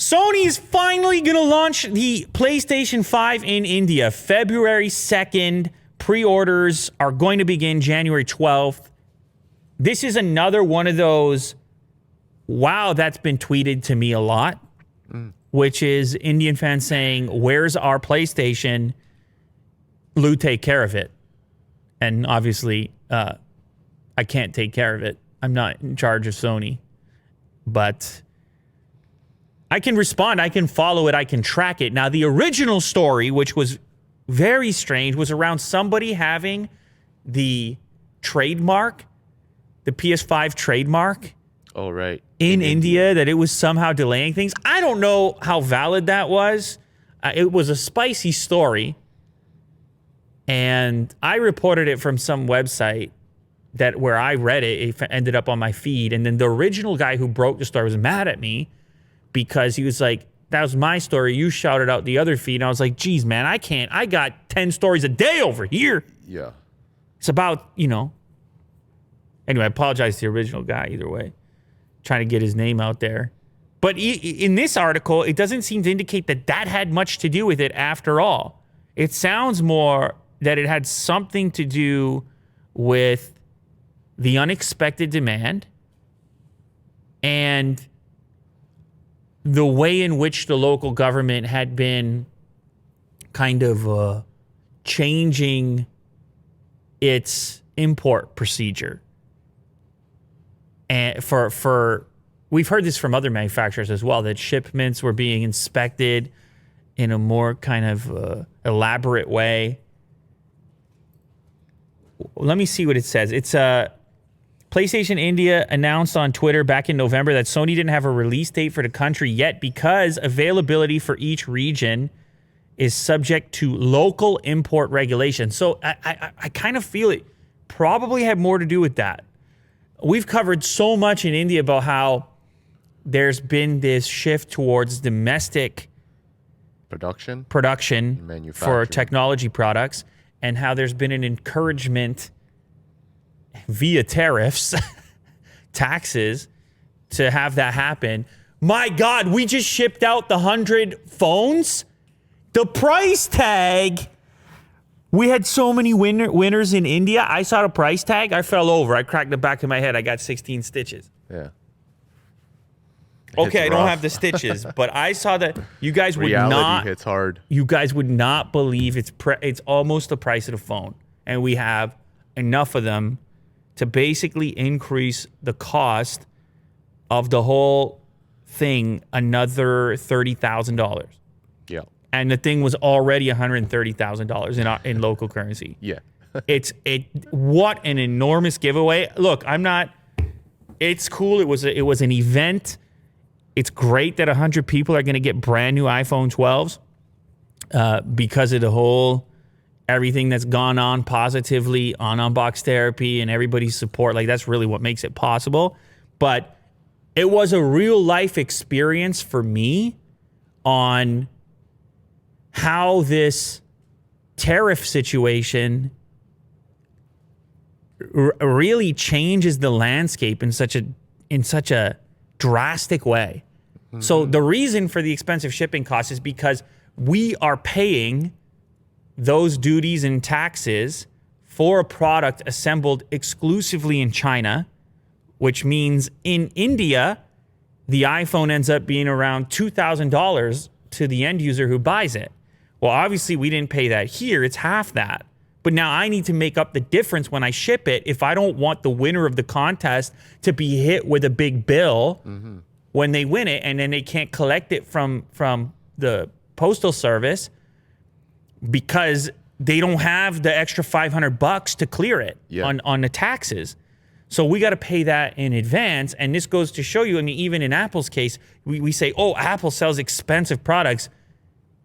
Sony is finally going to launch the PlayStation 5 in India. February 2nd. Pre-orders are going to begin January 12th. This is another one of those, wow, that's been tweeted to me a lot, which is Indian fans saying, where's our PlayStation? Lou, take care of it. And obviously, I can't take care of it. I'm not in charge of Sony. But I can respond. I can follow it. I can track it. Now, the original story, which was very strange, was around somebody having the trademark, the PS5 trademark. Oh, right. In India, that it was somehow delaying things. I don't know how valid that was. It was a spicy story. And I reported it from some website that where I read it, it ended up on my feed. And then the original guy who broke the story was mad at me because he was like, that was my story. You shouted out the other feed. And I was like, geez, man, I can't. I got 10 stories a day over here. Yeah. It's about, Anyway, I apologize to the original guy either way. Trying to get his name out there. But in this article, it doesn't seem to indicate that that had much to do with it after all. It sounds more that it had something to do with the unexpected demand and the way in which the local government had been kind of changing its import procedure. And we've heard this from other manufacturers as well, that shipments were being inspected in a more kind of elaborate way. Let me see what it says. It's PlayStation India announced on Twitter back in November that Sony didn't have a release date for the country yet because availability for each region is subject to local import regulations. So I kind of feel it probably had more to do with that. We've covered so much in India about how there's been this shift towards domestic production for technology products, and how there's been an encouragement via tariffs, taxes, to have that happen. My God, we just shipped out the 100 phones. The price tag. We had so many winners in India. I saw the price tag. I fell over. I cracked the back of my head. I got 16 stitches. Yeah. Okay, I don't have the stitches, but I saw that you guys would Reality hits hard. You guys would not believe it's almost the price of the phone, and we have enough of them to basically increase the cost of the whole thing another $30,000. Yeah. And the thing was already $130,000 in local currency. Yeah. What an enormous giveaway. Look, it's cool. It was an event. It's great that 100 people are going to get brand new iPhone 12s because of the whole everything that's gone on positively on Unbox Therapy and everybody's support. Like, that's really what makes it possible. But it was a real life experience for me on how this tariff situation really changes the landscape in such a drastic way. Mm-hmm. So the reason for the expensive shipping costs is because we are paying those duties and taxes for a product assembled exclusively in China, which means in India, the iPhone ends up being around $2,000 to the end user who buys it. Well, obviously, we didn't pay that here. It's half that. But now I need to make up the difference when I ship it if I don't want the winner of the contest to be hit with a big bill when they win it, and then they can't collect it from the postal service because they don't have the extra $500 to clear it on the taxes. So we got to pay that in advance. And this goes to show you, I mean, even in Apple's case, we say, oh, Apple sells expensive products.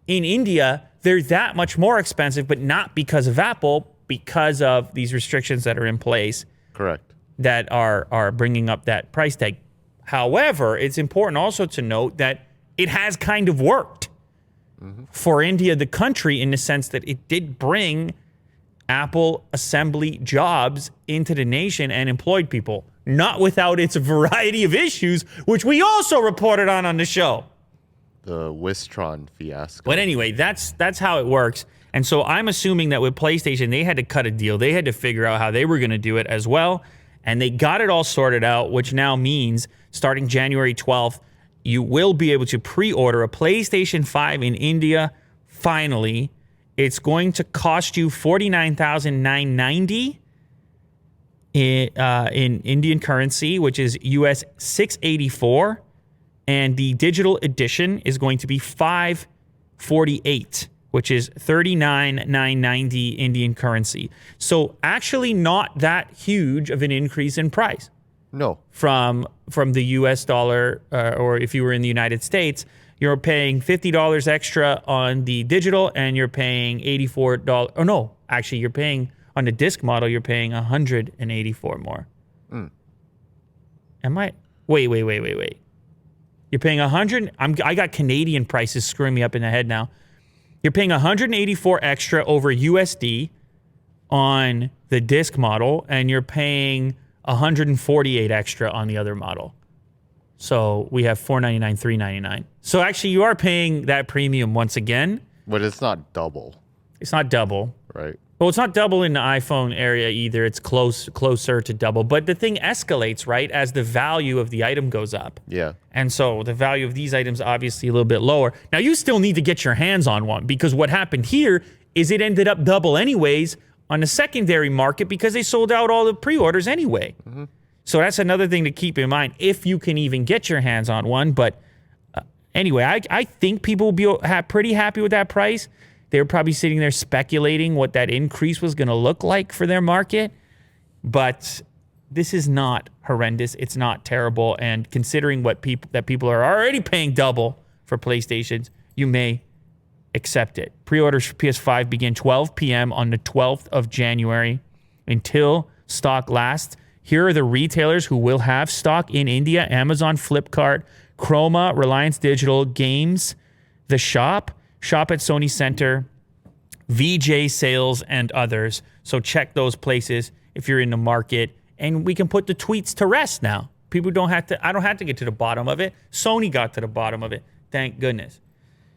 In India, they're that much more expensive, but not because of Apple, because of these restrictions that are in place. Correct. That are bringing up that price tag. However, it's important also to note that it has kind of worked for India, the country, in the sense that it did bring Apple assembly jobs into the nation and employed people, not without its variety of issues, which we also reported on the show. The Wistron fiasco. But anyway, that's how it works. And so I'm assuming that with PlayStation, they had to cut a deal. They had to figure out how they were going to do it as well. And they got it all sorted out, which now means starting January 12th, you will be able to pre-order a PlayStation 5 in India. Finally, it's going to cost you $49,990 in Indian currency, which is US $684. And the digital edition is going to be $548, which is $39,990 Indian currency. So actually not that huge of an increase in price. No. From the US dollar, or if you were in the United States, you're paying $50 extra on the digital, and you're paying $84. Oh no, actually you're paying on the disc model, you're paying $184 more. Am I? Wait. You're paying $100. I got Canadian prices screwing me up in the head now. You're paying $184 extra over USD on the disc model, and you're paying $148 extra on the other model. So we have $499, $399. So actually, you are paying that premium once again. But it's not double. It's not double. Right. Well, it's not double in the iPhone area either. It's closer to double. But the thing escalates, right, as the value of the item goes up. Yeah. And so the value of these items obviously a little bit lower. Now, you still need to get your hands on one, because what happened here is it ended up double anyways on the secondary market because they sold out all the pre-orders anyway. Mm-hmm. So that's another thing to keep in mind if you can even get your hands on one. But anyway, I think people will be pretty happy with that price. They were probably sitting there speculating what that increase was going to look like for their market. But this is not horrendous. It's not terrible. And considering what people are already paying double for PlayStations, you may accept it. Pre-orders for PS5 begin 12 p.m. on the 12th of January until stock lasts. Here are the retailers who will have stock in India: Amazon, Flipkart, Chroma, Reliance Digital, Games, The Shop at Sony Center, VJ Sales, and others. So check those places if you're in the market. And we can put the tweets to rest now. People don't have to, I don't have to get to the bottom of it. Sony got to the bottom of it. Thank goodness.